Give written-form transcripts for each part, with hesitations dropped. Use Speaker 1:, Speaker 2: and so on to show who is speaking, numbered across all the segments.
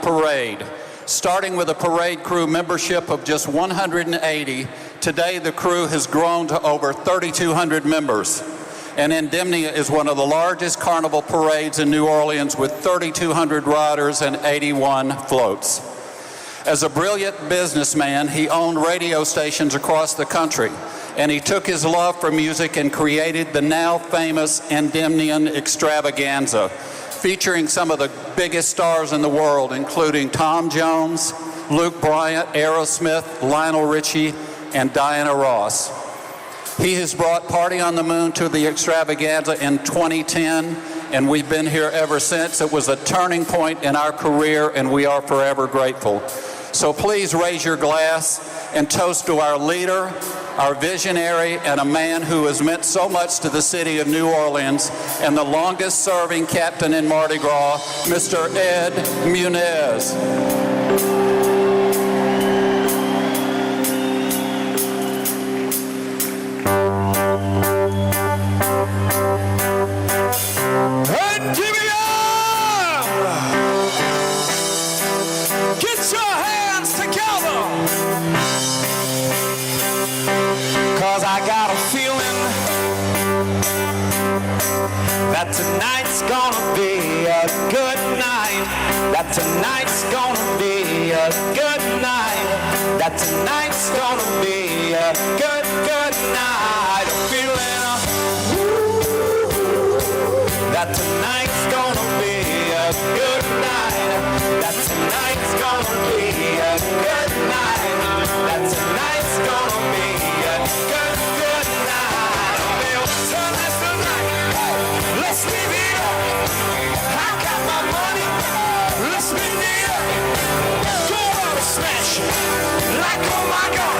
Speaker 1: parade. Starting with a parade crew membership of just 180, today the crew has grown to over 3,200 members. And Endymion is one of the largest carnival parades in New Orleans with 3,200 riders and 81 floats. As a brilliant businessman, he owned radio stations across the country, and he took his love for music and created the now famous Endymion Extravaganza, featuring some of the biggest stars in the world, including Tom Jones, Luke Bryant, Aerosmith, Lionel Richie, and Diana Ross. He has brought Party on the Moon to the Extravaganza in 2010, and we've been here ever since. It was a turning point in our career, and we are forever grateful. So please raise your glass and toast to our leader, our visionary, and a man who has meant so much to the city of New Orleans, and the longest-serving captain in Mardi Gras, Mr. Ed Munez.
Speaker 2: That tonight's gonna be a good night. That tonight's gonna be a good night. That tonight's gonna be a good night. I'm feeling that tonight's gonna be a good night. That tonight's gonna be a good night. That tonight's gonna be a good night. I feel tonight's the night. Let's live it up. I got my money. Let's spend it up. Go out and smash it. Like, oh my God.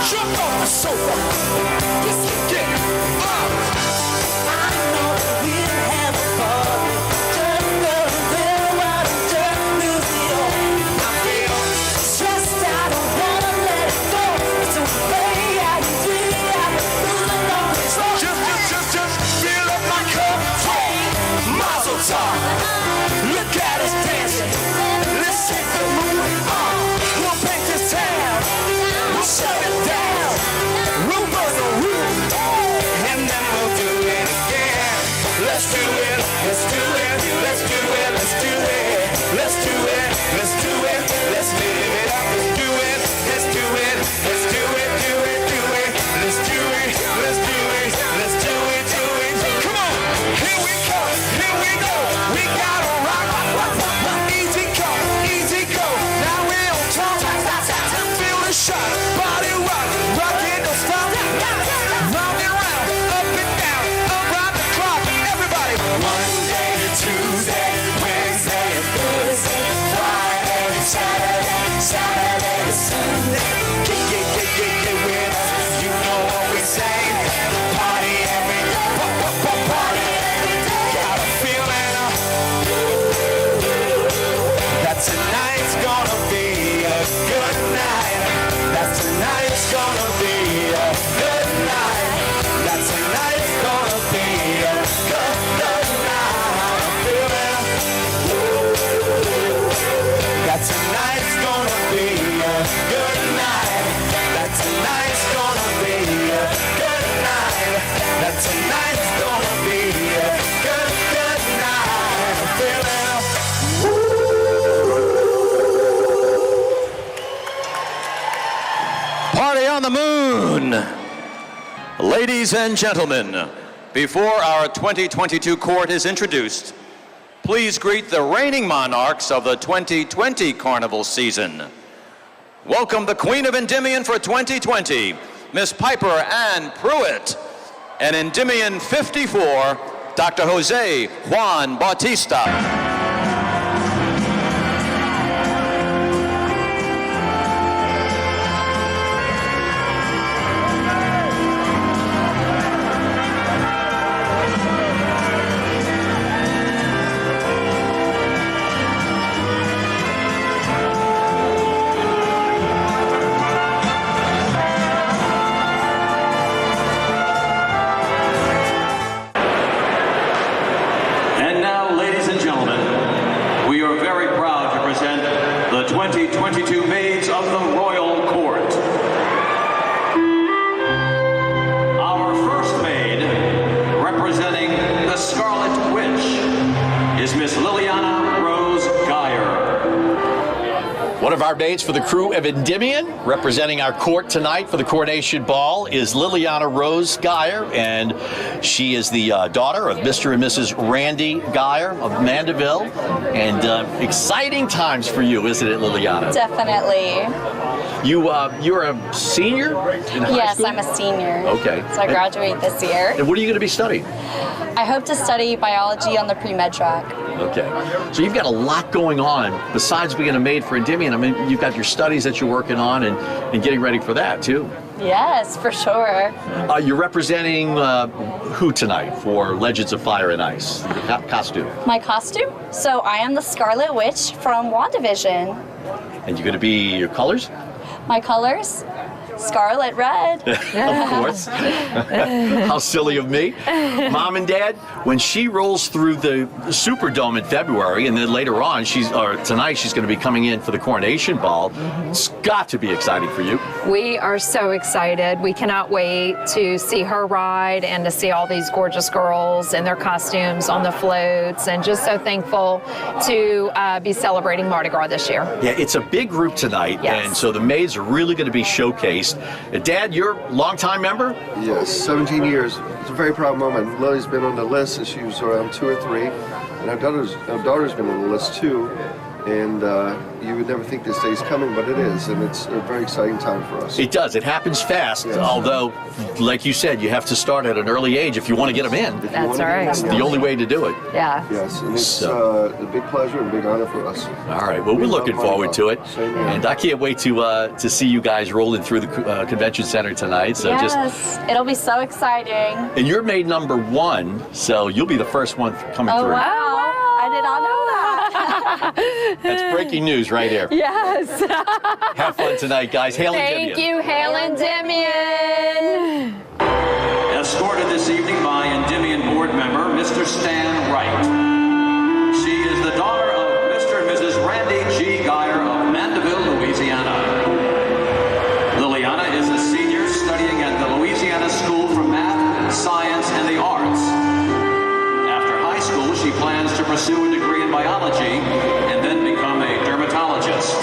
Speaker 2: Jump off the sofa. Let's get it up. I know we'll have a party. Turn the bell out and turn the music on. I feel stressed. I don't wanna let it go. It's a way I feel. I'm losing all control. Just fill up my cup. Mazel tov. Look at us dancing. Let's take the mood on. We'll paint this town. We'll shut it down. We'll burn the roof. And then we'll do it again. Let's do it. Let's do it. Let's do it. Let's do it. Let's do it. Let's do it. Let's live it up. Let's do it. Let's do it. Let's do it. Do it. Do it. Let's do it. Let's do it. Let's do it. Do it. Come on. Here we come. Here we go. We gotta rock. Easy come. Easy go. Now we're on top. Feel the shot. Body rock. Rockin' don't stop. Round and round. Up and down. Around the clock. Everybody. Monday, Tuesday, Wednesday, Thursday, Friday, Saturday, Sunday. Get with us. You know what we say. Party every day. Party every day. Got a feeling that tonight's gonna be a good night. That tonight's gonna be a good night. That tonight's gonna be a good night. I'm feeling that tonight's gonna be a good night. That tonight's gonna be a good night. That tonight's gonna be a good night. I'm feeling.
Speaker 3: Party on the Moon! Ladies and gentlemen, before our 2022 court is introduced, please greet the reigning monarchs of the 2020 carnival season. Welcome the Queen of Endymion for 2020, Miss Piper Ann Pruitt, and Endymion 54, Dr. Jose Juan Bautista.
Speaker 1: And now, ladies and gentlemen,
Speaker 4: of our maids for the crew of Endymion. Representing our court tonight for the coronation ball is Liliana Rose Geyer, and she is the daughter of Mr. and Mrs. Randy Geyer of Mandeville. And exciting times for you, isn't it, Liliana?
Speaker 5: Definitely.
Speaker 4: You're a senior in high
Speaker 5: Yes,
Speaker 4: school?
Speaker 5: I'm a senior.
Speaker 4: Okay.
Speaker 5: So I graduate this year.
Speaker 4: And what are you going to be studying?
Speaker 5: I hope to study biology on the pre-med track.
Speaker 4: Okay. So you've got a lot going on besides being a maid for Endymion. I mean, you've got your studies that you're working on and getting ready for that, too.
Speaker 5: Yes, for sure.
Speaker 4: You're representing who tonight for Legends of Fire and Ice? Your costume.
Speaker 5: My costume? So I am the Scarlet Witch from WandaVision.
Speaker 4: And you're going to be your colors?
Speaker 5: My colors? Scarlet red.
Speaker 4: Of course. How silly of me. Mom and Dad, when she rolls through the Superdome in February, and then later on, tonight she's going to be coming in for the coronation ball, it's got to be exciting for you.
Speaker 6: We are so excited. We cannot wait to see her ride and to see all these gorgeous girls in their costumes on the floats, and just so thankful to be celebrating Mardi Gras this year.
Speaker 4: Yeah, it's a big group tonight,
Speaker 6: Yes.
Speaker 4: and so the maids are really going to be showcased. Dad, you're a longtime member?
Speaker 7: Yes, 17 years. It's a very proud moment. Lily's been on the list since she was around 2 or 3, and our daughter's been on the list too. And you would never think this day's coming, but it is, and it's a very exciting time for us.
Speaker 4: It does. It happens fast,
Speaker 7: Yes.
Speaker 4: although, like you said, you have to start at an early age if you want to get them in.
Speaker 6: That's all right.
Speaker 4: It's the only way to do it.
Speaker 6: Yeah.
Speaker 7: Yes, and it's
Speaker 4: So-
Speaker 7: a big pleasure and big honor for us.
Speaker 4: All right. Well, we're looking forward to it,
Speaker 7: Same here.
Speaker 4: and I can't wait to see you guys rolling through the convention center tonight. So
Speaker 5: Yes, it'll be so exciting.
Speaker 4: and you're made number 1, so you'll be the first one coming
Speaker 5: Oh,
Speaker 4: through.
Speaker 5: wow. I did not know that.
Speaker 4: That's breaking news right here.
Speaker 6: Yes.
Speaker 4: Have fun tonight, guys. Hail
Speaker 6: Thank
Speaker 4: Endymion.
Speaker 6: you, Hail Endymion.
Speaker 3: Escorted this evening by Endymion board member Mr. Stan Wright. She is the daughter of Mr. and Mrs. Randy G. Geyer of Mandeville, Louisiana. Liliana is a senior studying at the Louisiana School for Math, Science, and the Arts. After high school, she plans to pursue a degree in biology and then become a dermatologist.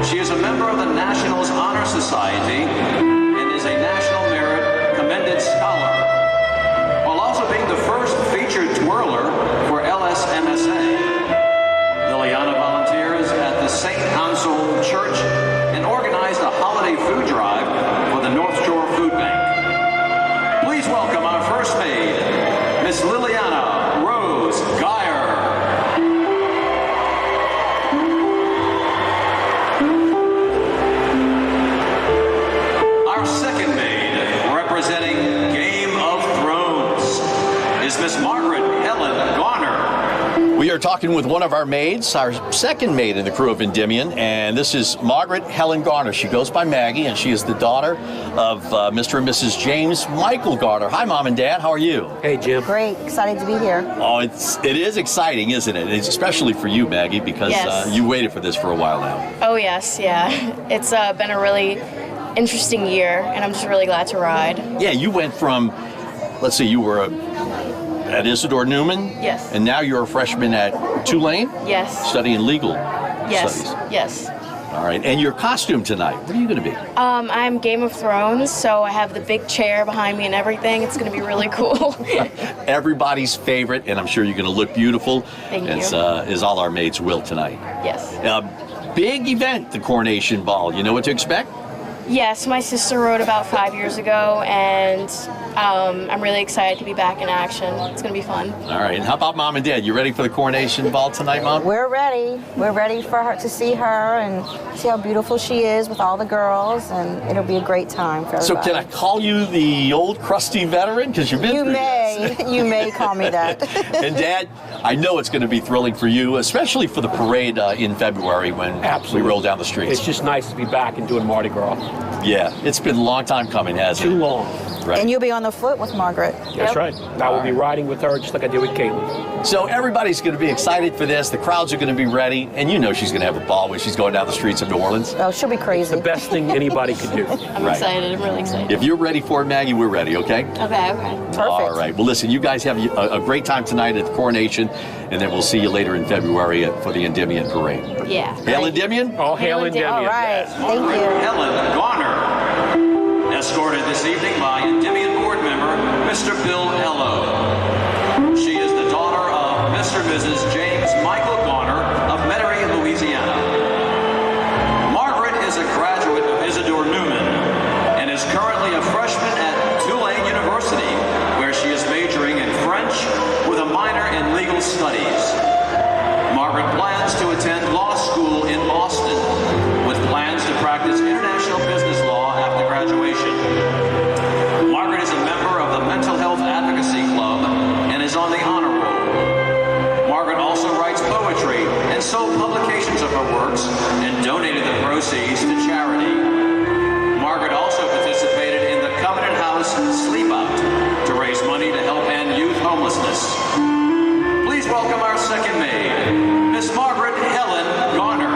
Speaker 3: She is a member of the Nationals Honor Society and is a National Merit Commended Scholar, while also being the first featured twirler for LSMSA. Liliana volunteers at the St. Anselm Church and organized a holiday food drive for the North Shore Food Bank. Please welcome our first maid, Miss Liliana Rose Geyer. Our second maid, representing Game of Thrones, is Miss Margaret Helen Garner.
Speaker 4: We are talking with one of our maids, our second maid in the crew of Endymion, and this is Margaret Helen Garner. She goes by Maggie, and she is the daughter of Mr. and Mrs. James Michael Garner. Hi, Mom and Dad. How are you?
Speaker 8: Hey, Jim.
Speaker 9: Great, excited to be here.
Speaker 4: Oh, it is exciting, isn't it? It's especially for you, Maggie, because
Speaker 10: Yes.
Speaker 4: you waited for this for a while now.
Speaker 10: Oh yes, yeah. It's been a really interesting year, and I'm just really glad to ride.
Speaker 4: Yeah, you went from, let's see, you were at Isidore Newman.
Speaker 10: Yes.
Speaker 4: And now you're a freshman at Tulane?
Speaker 10: Yes.
Speaker 4: Studying legal
Speaker 10: Yes.
Speaker 4: studies.
Speaker 10: Yes.
Speaker 4: All right. And your costume tonight, what are you going to be?
Speaker 10: I'm Game of Thrones, so I have the big chair behind me and everything. It's going to be really cool.
Speaker 4: Everybody's favorite, and I'm sure you're going to look beautiful.
Speaker 10: Thank you.
Speaker 4: As all our maids will tonight.
Speaker 10: Yes.
Speaker 4: Big event, the coronation ball. You know what to expect?
Speaker 10: Yes, my sister rode about 5 years ago, and I'm really excited to be back in action. It's going to be fun.
Speaker 4: All right. And how about Mom and Dad? You ready for the coronation ball tonight, Mom?
Speaker 9: We're ready. We're ready for her to see her and see how beautiful she is with all the girls, and it'll be a great time for
Speaker 4: So
Speaker 9: everybody.
Speaker 4: can I call you the old crusty veteran? Because you've been
Speaker 9: You
Speaker 4: through
Speaker 9: may.
Speaker 4: this.
Speaker 9: You may call me that.
Speaker 4: And Dad, I know it's going to be thrilling for you, especially for the parade in February when
Speaker 8: Absolutely.
Speaker 4: we roll down the streets.
Speaker 8: It's just nice to be back and doing Mardi Gras.
Speaker 4: Yeah, it's been a long time coming, hasn't
Speaker 8: Too
Speaker 4: it?
Speaker 8: long.
Speaker 4: Right.
Speaker 9: And you'll be on the foot with Margaret.
Speaker 8: That's right. I will be riding with her just like I did with Caitlin.
Speaker 4: So everybody's going to be excited for this. The crowds are going to be ready. And you know she's going to have a ball when she's going down the streets of New Orleans.
Speaker 9: Oh, she'll be crazy.
Speaker 8: The best thing anybody could do.
Speaker 10: I'm excited. I'm really excited.
Speaker 4: If you're ready for it, Maggie, we're ready, okay?
Speaker 10: Okay.
Speaker 9: Perfect.
Speaker 4: All right. Well, listen, you guys have a great time tonight at the coronation, and then we'll see you later in February for the Endymion parade.
Speaker 10: Yeah.
Speaker 4: Hail Endymion?
Speaker 8: All hail Endymion.
Speaker 9: All right. Thank you.
Speaker 3: Helen Garner, escorted this evening by Endymion board member Mr. Bill Ello. She is the daughter of Mr. and Mrs. James Michael Garner of Metairie, Louisiana. Margaret is a graduate of Isidore Newman and is currently a freshman at Tulane University, where she is majoring in French with a minor in legal studies. Margaret plans to attend law school in Boston, with plans to practice international business law after graduation. Margaret is a member of the Mental Health Advocacy Club and is on the honor roll. Margaret also writes poetry and sold publications of her works and donated the proceeds to charity. Margaret also participated in the Covenant House Sleep Out to raise money to help end youth homelessness. Please welcome our second maid, Miss Margaret Helen Garner.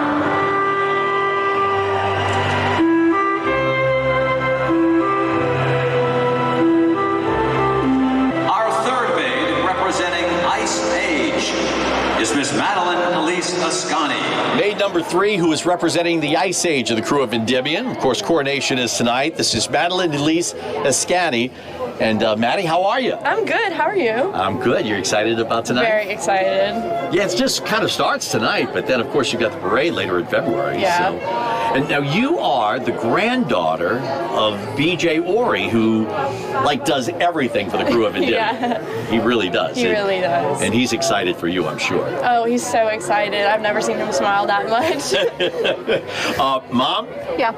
Speaker 3: Our third maid, representing Ice Age, is Miss Madeline Elise Ascani.
Speaker 4: Maid number 3, who is representing the Ice Age of the crew of Endymion. Of course, coronation is tonight. This is Madeline Elise Ascani. And Maddie, how are you?
Speaker 11: I'm good. How are you?
Speaker 4: I'm good. You're excited about tonight?
Speaker 11: Very excited.
Speaker 4: Yeah, it just kind of starts tonight, but then, of course, you got the parade later in February.
Speaker 11: Yeah.
Speaker 4: So. And now you are the granddaughter of B.J. Ory, who, does everything for the crew of Endymion.
Speaker 11: Yeah.
Speaker 4: He really does.
Speaker 11: He really does.
Speaker 4: And he's excited for you, I'm sure.
Speaker 11: Oh, he's so excited. I've never seen him smile that much.
Speaker 4: Mom?
Speaker 6: Yeah.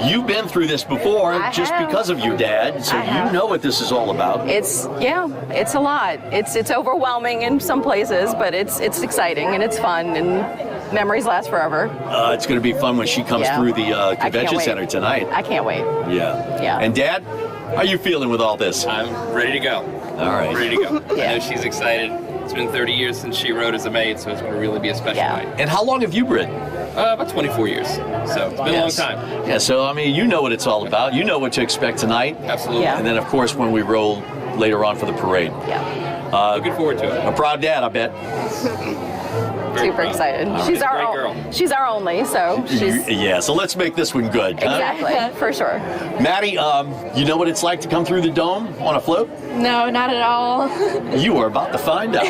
Speaker 4: You've been through this before just because of your dad, so you know what this is all about.
Speaker 12: It's a lot. It's overwhelming in some places, but it's exciting and it's fun and memories last forever.
Speaker 4: It's going to be fun when she comes through the convention center tonight.
Speaker 12: I can't wait.
Speaker 4: Yeah.
Speaker 12: Yeah.
Speaker 4: And Dad, how are you feeling with all this?
Speaker 13: I'm ready to go.
Speaker 4: All right.
Speaker 13: Ready to go. I know she's excited. It's been 30 years since she rode as a maid, so it's going to really be a special night.
Speaker 4: And how long have you ridden?
Speaker 13: About 24 years. So it's been a long time.
Speaker 4: Yeah, so I mean, you know what it's all about. You know what to expect tonight.
Speaker 13: Absolutely.
Speaker 4: And then, of course, when we roll later on for the parade.
Speaker 12: Yeah.
Speaker 13: Looking forward to it.
Speaker 4: A proud dad, I bet.
Speaker 12: Super excited. She's our only, so she's
Speaker 4: so let's make this one good.
Speaker 12: exactly for sure.
Speaker 4: Maddie, you know what it's like to come through the dome on a float?
Speaker 11: No, not at all.
Speaker 4: You are about to find out.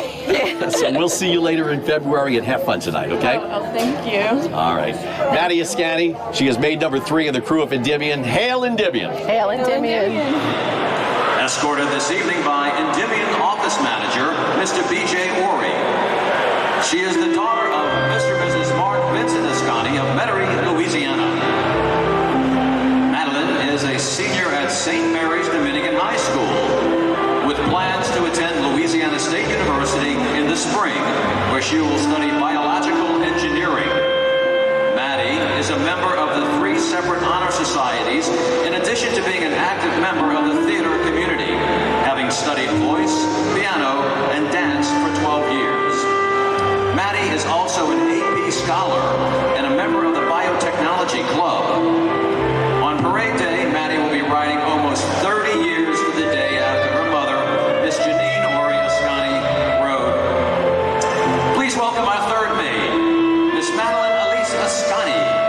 Speaker 4: So we'll see you later in February and have fun tonight, okay?
Speaker 11: Oh, thank you.
Speaker 4: All right. Maddie Ascani, she is maid number 3 of the crew of Endymion. Hail Endymion!
Speaker 12: Hail Endymion!
Speaker 3: Escorted this evening by Endymion office manager, Mr. B.J. Ory. She is the daughter of Mr. and Mrs. Mark Vincent Ascani of Metairie, Louisiana. Madeline is a senior at St. Mary's Dominican High School, with plans to attend Louisiana State University in the spring, where she will study biological engineering. Maddie is a member of the 3 separate honor societies, in addition to being an active member of the theater community, having studied voice, piano, and dance for 12 years. Maddie is also an AP scholar and a member of the Biotechnology Club. On parade day, Maddie will be riding almost 30 years to the day after her mother, Miss Janine Ory Ascani, rode. Please welcome our third maid, Miss Madeline Elise Ascani.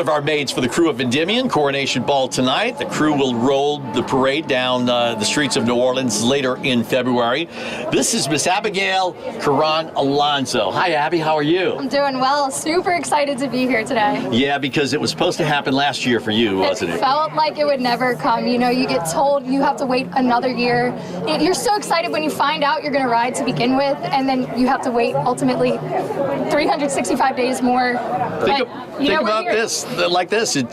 Speaker 4: of our maids for the crew of Endymion, Coronation Ball tonight. The crew will roll the parade down the streets of New Orleans later in February. This is Miss Abigail Karan Alonso. Hi, Abby. How are you?
Speaker 14: I'm doing well. Super excited to be here today.
Speaker 4: Yeah, because it was supposed to happen last year for you, wasn't it?
Speaker 14: It felt like it would never come. You know, you get told you have to wait another year. You're so excited when you find out you're going to ride to begin with, and then you have to wait ultimately 365 days more.
Speaker 4: Think about this. Like this, it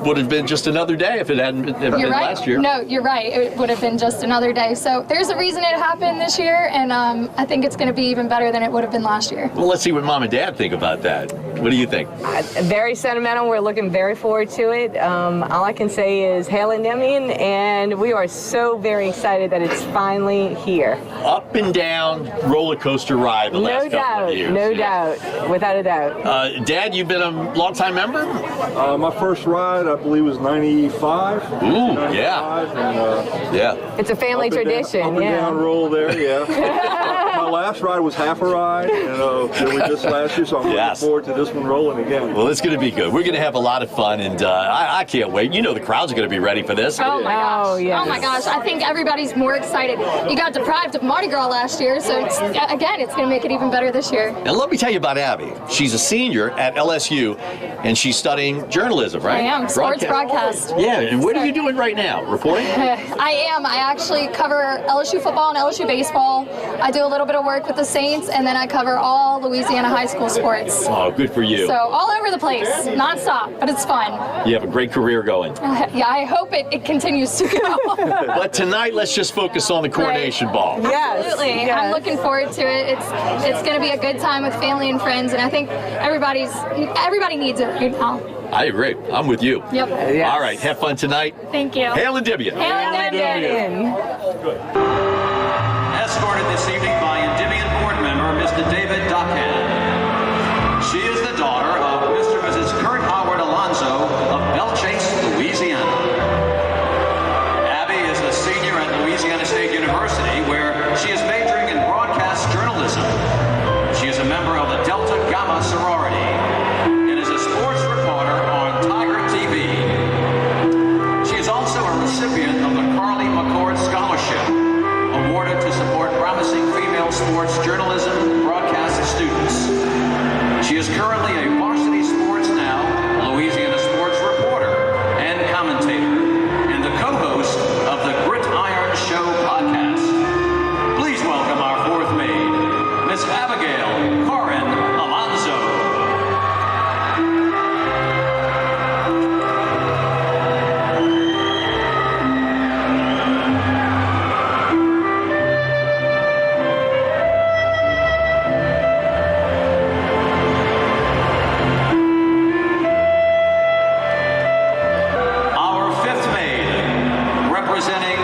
Speaker 4: would have been just another day if it hadn't been last year.
Speaker 14: No, you're right. It would have been just another day. So there's a reason it happened this year, and I think it's going to be even better than it would have been last year.
Speaker 4: Well, let's see what Mom and Dad think about that. What do you think?
Speaker 15: Very sentimental. We're looking very forward to it. All I can say is hail Endymion, and we are so very excited that it's finally here.
Speaker 4: Up and down roller coaster ride the last couple of years.
Speaker 15: No doubt, without a doubt.
Speaker 4: Dad, you've been a long-time member?
Speaker 16: My first ride, I believe, was 95.
Speaker 4: Ooh,
Speaker 16: 95,
Speaker 4: yeah. Yeah.
Speaker 15: It's a family tradition,
Speaker 16: up and down roll there, yeah. My last ride was half a ride, and we just last year, so I'm looking forward to this one rolling again.
Speaker 4: Well, it's going to be good. We're going to have a lot of fun, and I can't wait. You know the crowds are going to be ready for this.
Speaker 14: Oh my gosh.
Speaker 15: Oh, yes.
Speaker 14: Oh my gosh. I think everybody's more excited. You got deprived of Mardi Gras last year, so it's going to make it even better this year.
Speaker 4: And let me tell you about Abby. She's a senior at LSU, and she's studying journalism, right?
Speaker 14: I am. Sports broadcast.
Speaker 4: Yeah, and what are you doing right now? Reporting?
Speaker 14: I am. I actually cover LSU football and LSU baseball. I do a little bit of work with the Saints, and then I cover all Louisiana high school sports.
Speaker 4: Oh, good for you.
Speaker 14: So all over the place, nonstop, but it's fun.
Speaker 4: You have a great career going.
Speaker 14: Yeah, I hope it continues to go.
Speaker 4: But tonight, let's just focus on the Coronation Ball.
Speaker 14: Yes. Absolutely. Yes. I'm looking forward to it. It's going to be a good time with family and friends, and I think everybody needs it right now.
Speaker 4: I agree. I'm with you.
Speaker 14: Yep.
Speaker 4: Yes. All right. Have fun tonight.
Speaker 14: Thank you.
Speaker 4: Hail Endymion.
Speaker 14: Hail Endymion.
Speaker 3: Escorted this evening by Endymion board member Mr. David Dockhand. She is the daughter of Mr. and Mrs. Kurt Howard Alonso of Belchase, Louisiana. Abby is a senior at Louisiana State University, where she is majoring in broadcast journalism. She is a member of the Delta Gamma sorority and is a sports reporter on Tiger TV. She is also a recipient of the Carly McCord Scholarship, awarded to support promising female sports journalism and broadcast students. She is currently a varsity sports now Louisiana sports reporter and commentator, and the co-host of the Gridiron Show podcast. Please welcome our fourth maid, Miss Abigail Karan Alonso. Our fifth maid, representing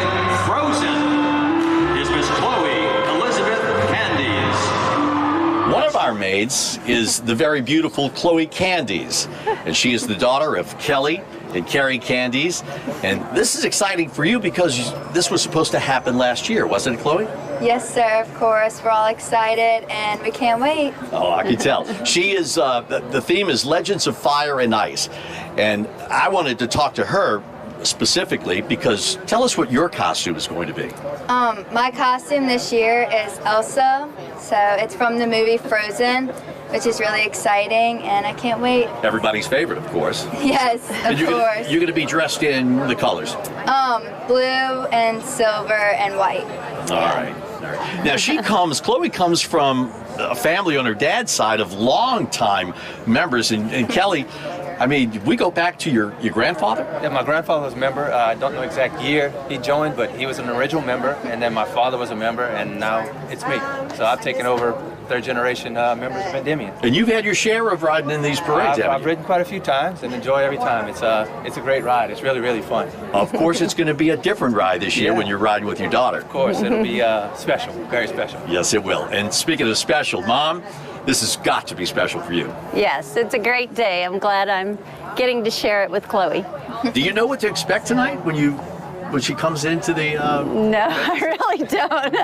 Speaker 3: Frozen, is Miss Chloe Elizabeth Candies.
Speaker 4: One of our maids is the very beautiful Chloe Candies, and she is the daughter of Kelly and Carrie Candies. And this is exciting for you because this was supposed to happen last year, wasn't it, Chloe?
Speaker 17: Yes, sir, of course. We're all excited, and we can't wait.
Speaker 4: Oh, I can tell. She is, the theme is Legends of Fire and Ice. And I wanted to talk to her specifically because tell us what your costume is going to be.
Speaker 17: My costume this year is Elsa, so it's from the movie Frozen, which is really exciting, and I can't wait.
Speaker 4: Everybody's favorite, of course.
Speaker 17: Yes, of course.
Speaker 4: You're going to be dressed in the colors.
Speaker 17: Blue and silver and white.
Speaker 4: All right. Now Chloe comes from a family on her dad's side of longtime members, and Kelly, I mean, we go back to your grandfather?
Speaker 18: Yeah, my grandfather was a member. I don't know exact year he joined, but he was an original member, and then my father was a member, and now it's me. So I've taken over third generation members of Endymion.
Speaker 4: And you've had your share of riding in these parades, haven't you?
Speaker 18: I've ridden quite a few times and enjoy every time. It's a great ride. It's really, really fun.
Speaker 4: Of course, it's going to be a different ride this year when you're riding with your daughter.
Speaker 18: Of course, it'll be special, very special.
Speaker 4: Yes, it will. And speaking of special, Mom, this has got to be special for you.
Speaker 19: Yes, it's a great day. I'm glad I'm getting to share it with Chloe.
Speaker 4: Do you know what to expect tonight when you when she comes into the?
Speaker 12: No, I really don't.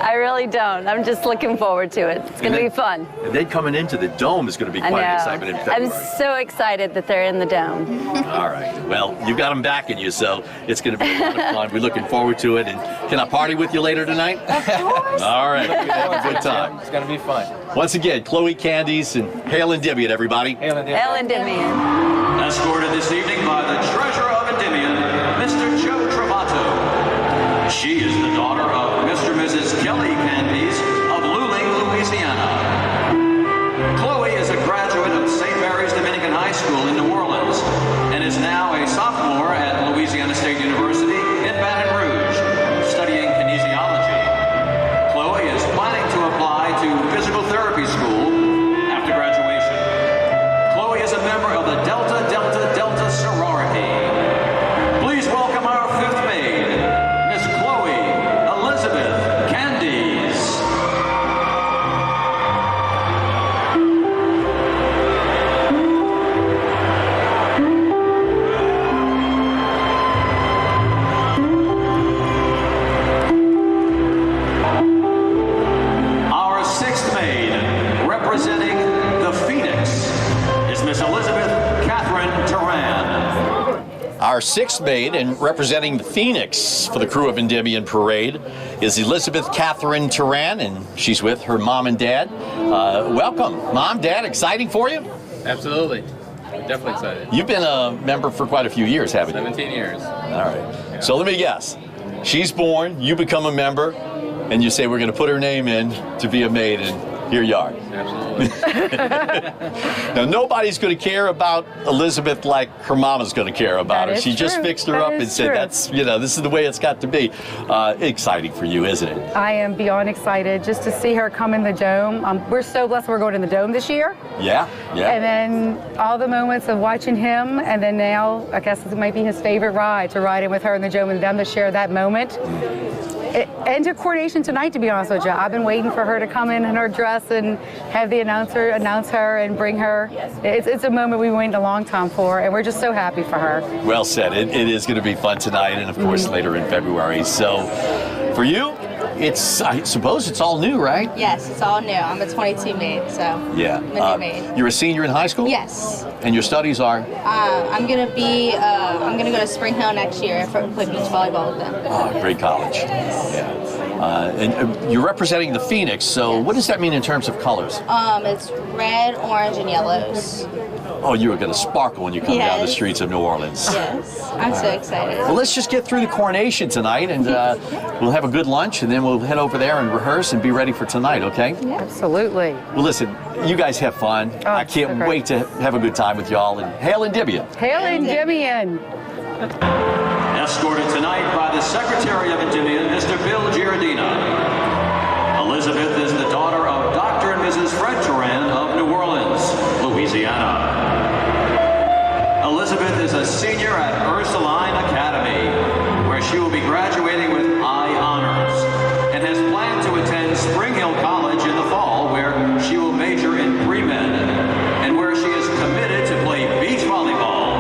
Speaker 12: I really don't. I'm just looking forward to it. It's going to be fun.
Speaker 4: And then coming into the dome is going to be quite an excitement in February.
Speaker 12: I'm so excited that they're in the dome.
Speaker 4: All right. Well, you got them backing you, so it's going to be a lot of fun. We're looking forward to it. And can I party with you later tonight?
Speaker 12: Of course.
Speaker 4: All right. Have a good time.
Speaker 18: It's going to be fun.
Speaker 4: Once again, Chloe Candies and Helen Endymion, everybody.
Speaker 12: Helen Endymion.
Speaker 3: Escorted this evening by the treasurer of Endymion, Mr. Joe Travato. She is the daughter of Mr. and Mrs. Kelly Candies of Luling, Louisiana. Chloe is a graduate of St. Mary's Dominican High School in New Orleans and is now a sophomore at Louisiana State University in Baton Rouge, studying kinesiology. Chloe is planning to apply to physical therapy school after graduation. Chloe is a member of the Delta Delta Delta sorority. Please welcome our fifth maid, Miss Chloe Elizabeth Candies. Our sixth maid, representing the Phoenix, is Miss Elizabeth Catherine Taran.
Speaker 4: Our sixth maid and representing the Phoenix for the crew of Endymion Parade is Elizabeth Catherine Taran, and she's with her mom and dad. Welcome. Mom, Dad, exciting for you?
Speaker 13: Absolutely. We're definitely excited.
Speaker 4: You've been a member for quite a few years, haven't you?
Speaker 13: 17 years.
Speaker 4: All right. So let me guess. She's born, you become a member, and you say we're going to put her name in to be a maid, and here you are.
Speaker 13: Absolutely.
Speaker 4: Now, nobody's going to care about Elizabeth like her mama's going to care about
Speaker 6: That
Speaker 4: her.
Speaker 6: is
Speaker 4: She just
Speaker 6: true.
Speaker 4: fixed her
Speaker 6: That
Speaker 4: up
Speaker 6: is
Speaker 4: and said,
Speaker 6: true.
Speaker 4: that's, this is the way it's got to be. Exciting for you, isn't it?
Speaker 15: I am beyond excited just to see her come in the dome. We're so blessed we're going in the dome this year.
Speaker 4: Yeah, yeah.
Speaker 15: And then all the moments of watching him, and then now, I guess it might be his favorite ride, to ride in with her in the dome and them to share that moment. And to coronation tonight, to be honest with you. I've been waiting for her to come in her dress and have the announcer announce her and bring her. It's a moment we've been waiting a long time for, and we're just so happy for her.
Speaker 4: Well said. It is going to be fun tonight, and of course later in February. So, for you, I suppose it's all new, right?
Speaker 5: Yes, it's all new. I'm a 22 maid, so
Speaker 4: Yeah.
Speaker 5: I'm a new maid.
Speaker 4: You're a senior in high school?
Speaker 5: Yes.
Speaker 4: And your studies are?
Speaker 5: I'm gonna go to Spring Hill next year and play beach volleyball with them.
Speaker 4: Oh, great college. Yeah. And you're representing the Phoenix, so what does that mean in terms of colors?
Speaker 5: It's red, orange, and yellows.
Speaker 4: Oh, you are going to sparkle when you come down the
Speaker 5: Yes.
Speaker 4: streets of New Orleans.
Speaker 5: Yes, I'm so excited.
Speaker 4: Well, let's just get through the coronation tonight, and we'll have a good lunch, and then we'll head over there and rehearse and be ready for tonight, okay?
Speaker 15: Yeah. Absolutely.
Speaker 4: Well, listen, you guys have fun. I can't
Speaker 15: so great.
Speaker 4: wait to have a good time with y'all, and hail Endymion.
Speaker 15: Hail Endymion.
Speaker 3: Escorted tonight by the Secretary of Endymion, Mr. Bill Giardina. Elizabeth is the daughter of Dr. and Mrs. Fred Taran of New Orleans, Louisiana. Elizabeth is a senior at Ursuline Academy, where she will be graduating with high honors, and has planned to attend Spring Hill College in the fall, where she will major in pre-med, and where she is committed to play beach volleyball.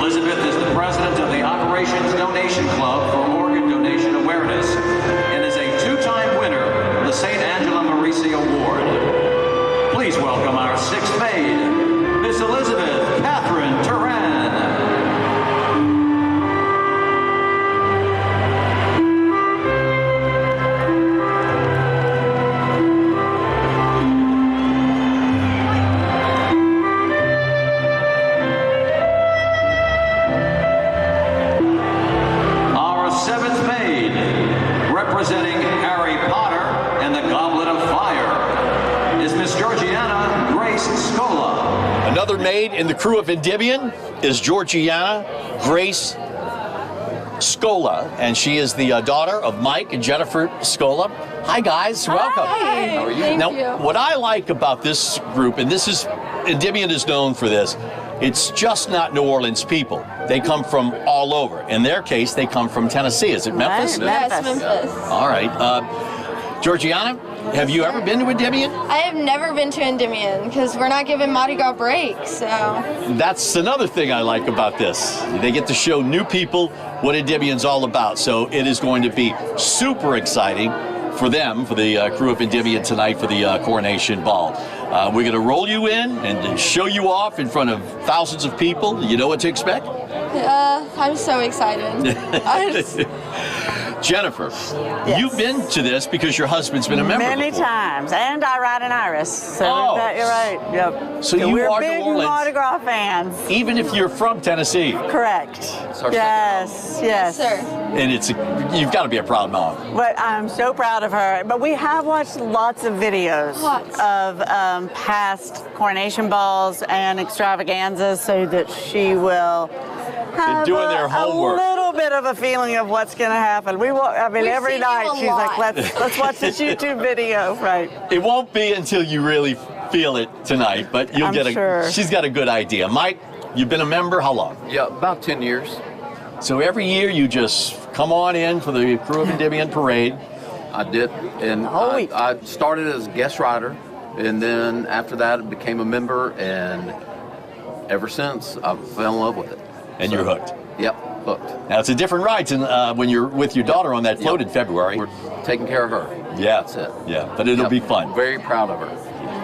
Speaker 3: Elizabeth is the president of the Operations Donation Club for Organ Donation Awareness, and is a two-time winner of the St. Angela Marisi Award. Please welcome our sixth maid, Miss Elizabeth Catherine Taran. Our seventh maid, representing Harry Potter and the Goblet of Fire, is Miss Georgiana Grace Scola.
Speaker 4: Another maid in the crew of Endymion is Georgiana Grace Scola, and she is the daughter of Mike and Jennifer Scola. Hi, guys. Welcome.
Speaker 11: Hi.
Speaker 4: How are you?
Speaker 11: Thank
Speaker 4: Now,
Speaker 11: you.
Speaker 4: what I like about this group, and Endymion is known for this, it's just not New Orleans people. They come from all over. In their case, they come from Tennessee. Is it Memphis?
Speaker 5: Yes, Memphis.
Speaker 4: All right. Georgiana, Have you ever been to Endymion?
Speaker 11: I have never been to Endymion because we're not given Mardi Gras breaks, so.
Speaker 4: That's another thing I like about this. They get to show new people what Endymion's all about. So it is going to be super exciting for them, for the crew of Endymion tonight for the coronation ball. We're going to roll you in and show you off in front of thousands of people. You know what to expect?
Speaker 11: I'm so excited.
Speaker 4: Jennifer, you've been to this because your husband's been a member
Speaker 19: Many
Speaker 4: before.
Speaker 19: times, and I ride an Iris, so you're right. Yep.
Speaker 4: So you
Speaker 19: we're
Speaker 4: are
Speaker 19: big
Speaker 4: New Orleans.
Speaker 19: Mardi Gras fans.
Speaker 4: Even if you're from Tennessee.
Speaker 19: Correct. Yes, yes.
Speaker 11: Sir.
Speaker 4: And you've got to be a proud mom.
Speaker 19: But I'm so proud of her. But we have watched lots of videos of past coronation balls and extravaganzas so that she will have
Speaker 4: doing their homework.
Speaker 19: a little bit of a feeling of what's going to happen. We've every
Speaker 11: seen
Speaker 19: night
Speaker 11: you a
Speaker 19: she's
Speaker 11: lot.
Speaker 19: like, let's watch this YouTube video, right?
Speaker 4: It won't be until you really feel it tonight, but you'll
Speaker 19: I'm
Speaker 4: get
Speaker 19: sure.
Speaker 4: She's got a good idea. Mike, you've been a member how long?
Speaker 20: Yeah, about 10 years.
Speaker 4: So every year you just come on in for the Crew of Endymion parade.
Speaker 20: I did, and I started as a guest rider, and then after that I became a member, and ever since I fell in love with it.
Speaker 4: And you're hooked.
Speaker 20: Yep, hooked.
Speaker 4: Now it's a different ride than when you're with your daughter on that float in February.
Speaker 20: We're taking care of her.
Speaker 4: Yeah,
Speaker 20: That's it.
Speaker 4: Yeah, but it'll be fun.
Speaker 20: Very proud of her.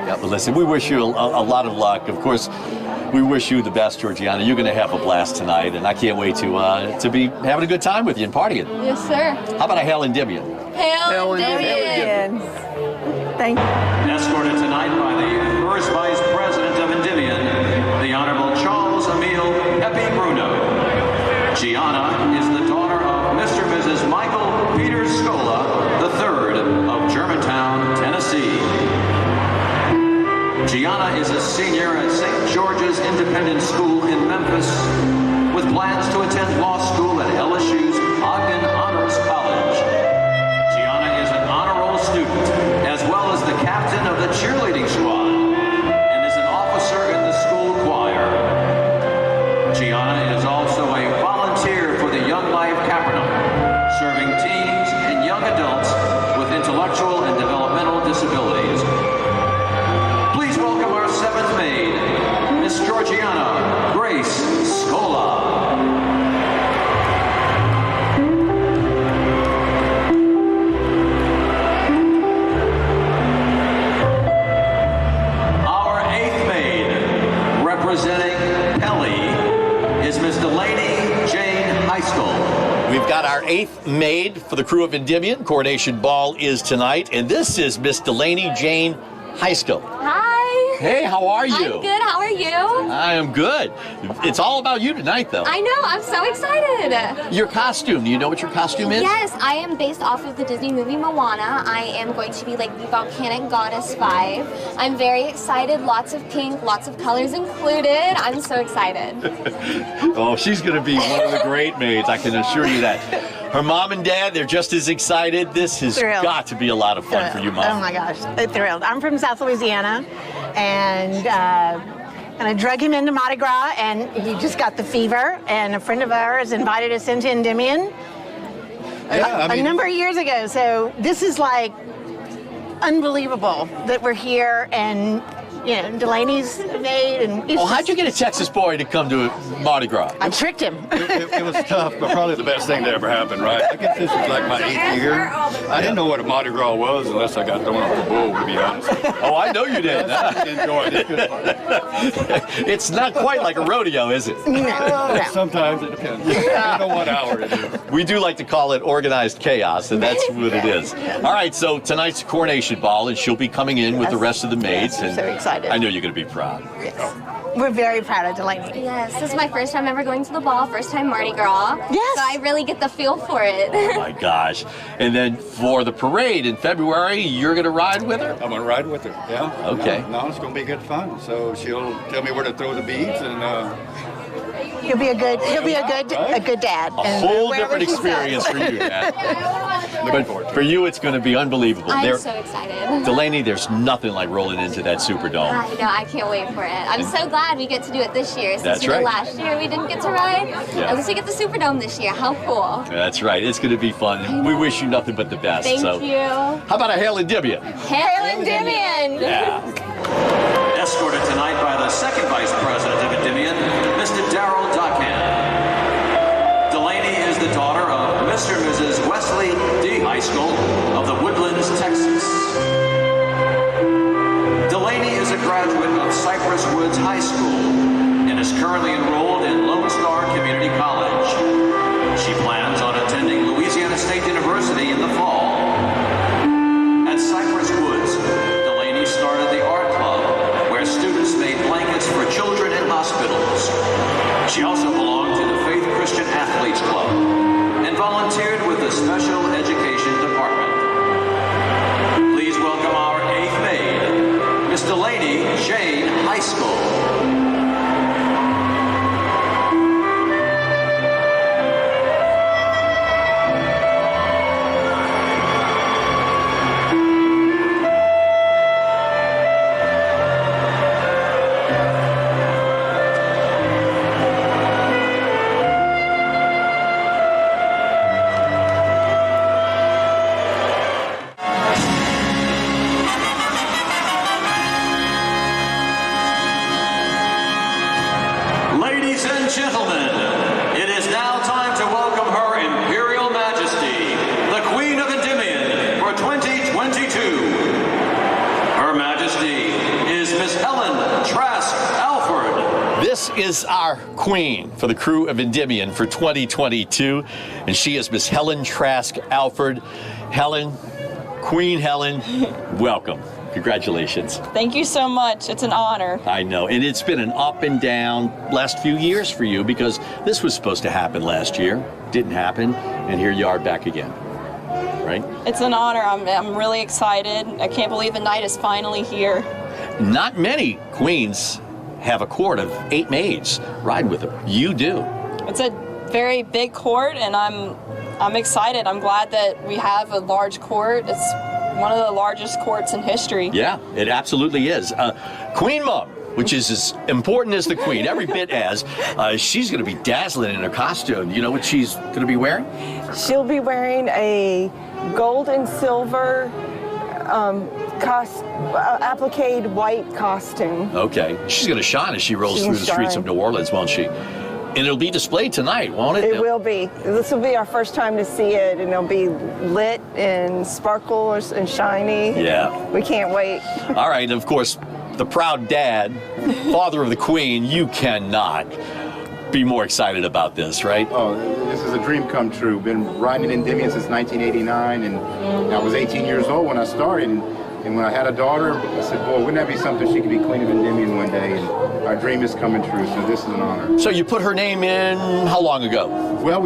Speaker 4: Yep. Well, listen, we wish you a lot of luck. Of course, we wish you the best, Georgiana. You're going to have a blast tonight, and I can't wait to be having a good time with you and partying.
Speaker 11: Yes, sir.
Speaker 4: How about a Helen Endymion?
Speaker 11: Hail Endymion.
Speaker 19: Thank you.
Speaker 3: Escorted tonight by the first Vice President of Endymion, the Honorable Charles Emile Pepe Bruno. Gianna is the daughter of Mr. and Mrs. Michael Peter Scola III of Germantown, Tennessee. Gianna is a senior at St. George's Independent School in Memphis with plans to attend law school at LSU's Ogden Honors College. Gianna is an honor roll student as well as the captain of the cheerleading squad and is an officer in the school choir. Gianna is also a volunteer for the Young Life Capernaum, serving teens and young adults with intellectual and developmental disabilities. Please welcome our seventh maid, Miss Georgiana Grace Scola. Our eighth maid, representing Pelly, is Miss Delaney Jane Heiskell.
Speaker 4: We've got our eighth maid for the Crew of Endymion. Coronation Ball is tonight, and this is Miss Delaney Jane Heiskell.
Speaker 21: Hi.
Speaker 4: Hey, how are you?
Speaker 21: I'm good. How are you?
Speaker 4: I am good. It's all about you tonight, though.
Speaker 21: I know. I'm so excited.
Speaker 4: Your costume. Do you know what your costume is?
Speaker 21: Yes, I am based off of the Disney movie Moana. I am going to be like the volcanic goddess vibe. I'm very excited. Lots of pink, lots of colors included. I'm so excited.
Speaker 4: Oh, she's going to be one of the great maids. I can assure you that. Her mom and dad, they're just as excited. This has got to be a lot of fun for you, Mom.
Speaker 22: Oh my gosh, I'm thrilled. I'm from South Louisiana, and I drug him into Mardi Gras, and he just got the fever. And a friend of ours invited us into Endymion a number of years ago. So this is like unbelievable that we're here, and you know, Delaney's maid. And
Speaker 4: Oh, how'd you get a Texas boy to come to Mardi Gras?
Speaker 22: I tricked him.
Speaker 23: It was tough, but probably the best thing that ever happened, right? I guess this is like my 8th year. I didn't know what a Mardi Gras was unless I got thrown off the bull, to be honest.
Speaker 4: Oh, I know you did.
Speaker 23: I enjoyed it.
Speaker 4: It's not quite like a rodeo, is it?
Speaker 22: No.
Speaker 23: Sometimes it depends. I don't know what hour it is.
Speaker 4: We do like to call it organized chaos, and that's what it is. All right, so tonight's coronation ball, and she'll be coming in with the rest of the maids.
Speaker 22: I'm
Speaker 4: And
Speaker 22: so excited.
Speaker 4: I know you're going to be proud.
Speaker 22: We're very proud of Delaney.
Speaker 21: Yes, this is my first time ever going to the ball, first time Mardi Gras.
Speaker 22: Yes.
Speaker 21: So I really get the feel for it.
Speaker 4: Oh my gosh. And then for the parade in February, you're going to ride with her?
Speaker 23: I'm going to ride with her, yeah.
Speaker 4: Okay.
Speaker 23: No, it's going to be good fun. So she'll tell me where to throw the beads, and
Speaker 22: He'll be a good dad.
Speaker 4: A whole different experience for you, Dad. But for you, it's going to be unbelievable.
Speaker 21: I'm so excited.
Speaker 4: Delaney, there's nothing like rolling into that Superdome.
Speaker 21: I know, I can't wait for it. I'm so glad we get to do it this year. Since last year we didn't get to ride.
Speaker 4: Yeah.
Speaker 21: At least we get the Superdome this year. How cool.
Speaker 4: That's right. It's going to be fun. We wish you nothing but the best.
Speaker 21: Thank you.
Speaker 4: How about a Hail Endymion?
Speaker 21: Hail Endymion!
Speaker 4: Yeah.
Speaker 3: Escorted tonight by the second Vice President of Endymion, Mr. Darrell Dockhand. Delaney is the daughter of Mr. and Mrs. Wesley D. High School of the Woodlands, Texas. Delaney is a graduate of Cypress Woods High School and is currently enrolled in Lone Star Community College. She plans on attending Louisiana State University in the fall. At Cypress Woods, Delaney started the art club, where students made blankets for children in hospitals. She also belonged to the Faith Christian Athletes Club and volunteered with the Special Education Department. Please welcome our 8th maid, Miss Delaney Jane High School. Gentlemen, it is now time to welcome Her Imperial Majesty, the Queen of Endymion for 2022. Her Majesty is Miss Helen Trask Alford.
Speaker 4: This is our queen for the crew of Endymion for 2022, and she is Miss Helen Trask Alford. Helen, Queen Helen, welcome. Congratulations.
Speaker 12: Thank you so much. It's an honor.
Speaker 4: I know, and it's been an up and down last few years for you because this was supposed to happen last year, didn't happen, and here you are back again, right?
Speaker 12: It's an honor. I'm really excited. I can't believe the night is finally here.
Speaker 4: Not many queens have a court of 8 maids ride with them. You do.
Speaker 12: It's a very big court, and I'm excited. I'm glad that we have a large court. It's one of the largest courts in history.
Speaker 4: Yeah, it absolutely is. Queen Mom, which is as important as the queen, every bit as, she's going to be dazzling in her costume. You know what she's going to be wearing?
Speaker 11: She'll be wearing a gold and silver appliqued white costume.
Speaker 4: Okay. She's going to shine as she rolls through the streets of New Orleans, won't she? And it'll be displayed tonight, won't it?
Speaker 11: It will be. This will be our first time to see it, and it'll be lit and sparkles and shiny.
Speaker 4: Yeah.
Speaker 11: We can't wait.
Speaker 4: All right, and of course, the proud dad, father of the queen, you cannot be more excited about this, right?
Speaker 1: Oh, this is a dream come true. Been riding in Endymion since 1989, and I was 18 years old when I started. And when I had a daughter, I said, boy, wouldn't that be something she could be Queen of Endymion one day? And our dream is coming true, so this is an honor.
Speaker 4: So you put her name in how long ago?
Speaker 1: Well,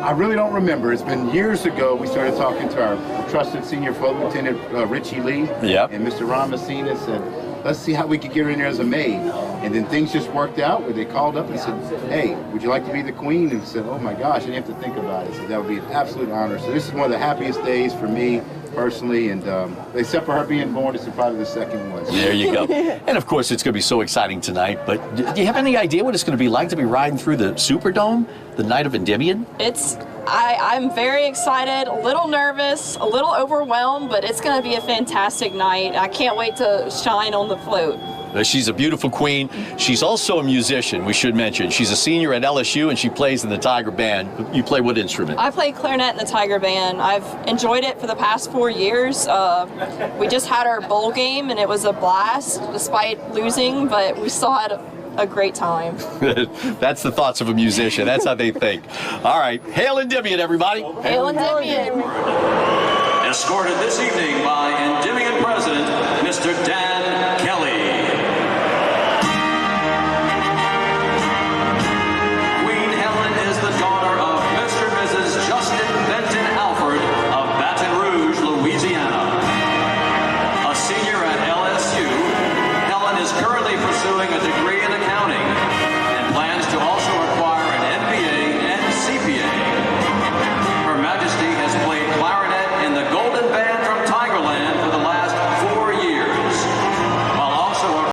Speaker 1: I really don't remember. It's been years ago. We started talking to our trusted senior float lieutenant, Richie Lee.
Speaker 4: Yep.
Speaker 1: And Mr. Ron Messina said, let's see how we could get her in there as a maid. And then things just worked out where they called up and said, hey, would you like to be the queen? And I said, oh my gosh, I didn't have to think about it. So that would be an absolute honor. So this is one of the happiest days for me personally, and except for her being born, it's probably the second one.
Speaker 4: There you go. And of course, it's going to be so exciting tonight, but do you have any idea what it's going to be like to be riding through the Superdome the night of Endymion?
Speaker 12: I'm very excited, a little nervous, a little overwhelmed, but it's going to be a fantastic night. I can't wait to shine on the float.
Speaker 4: She's a beautiful queen. She's also a musician, we should mention. She's a senior at LSU, and she plays in the Tiger Band. You play what instrument?
Speaker 12: I play clarinet in the Tiger Band. I've enjoyed it for the past 4 years. We just had our bowl game, and it was a blast, despite losing, but we still had a great time.
Speaker 4: That's the thoughts of a musician. That's how they think. All right. Hail Endymion, everybody.
Speaker 12: Hail Endymion.
Speaker 3: Escorted this evening by Endymion President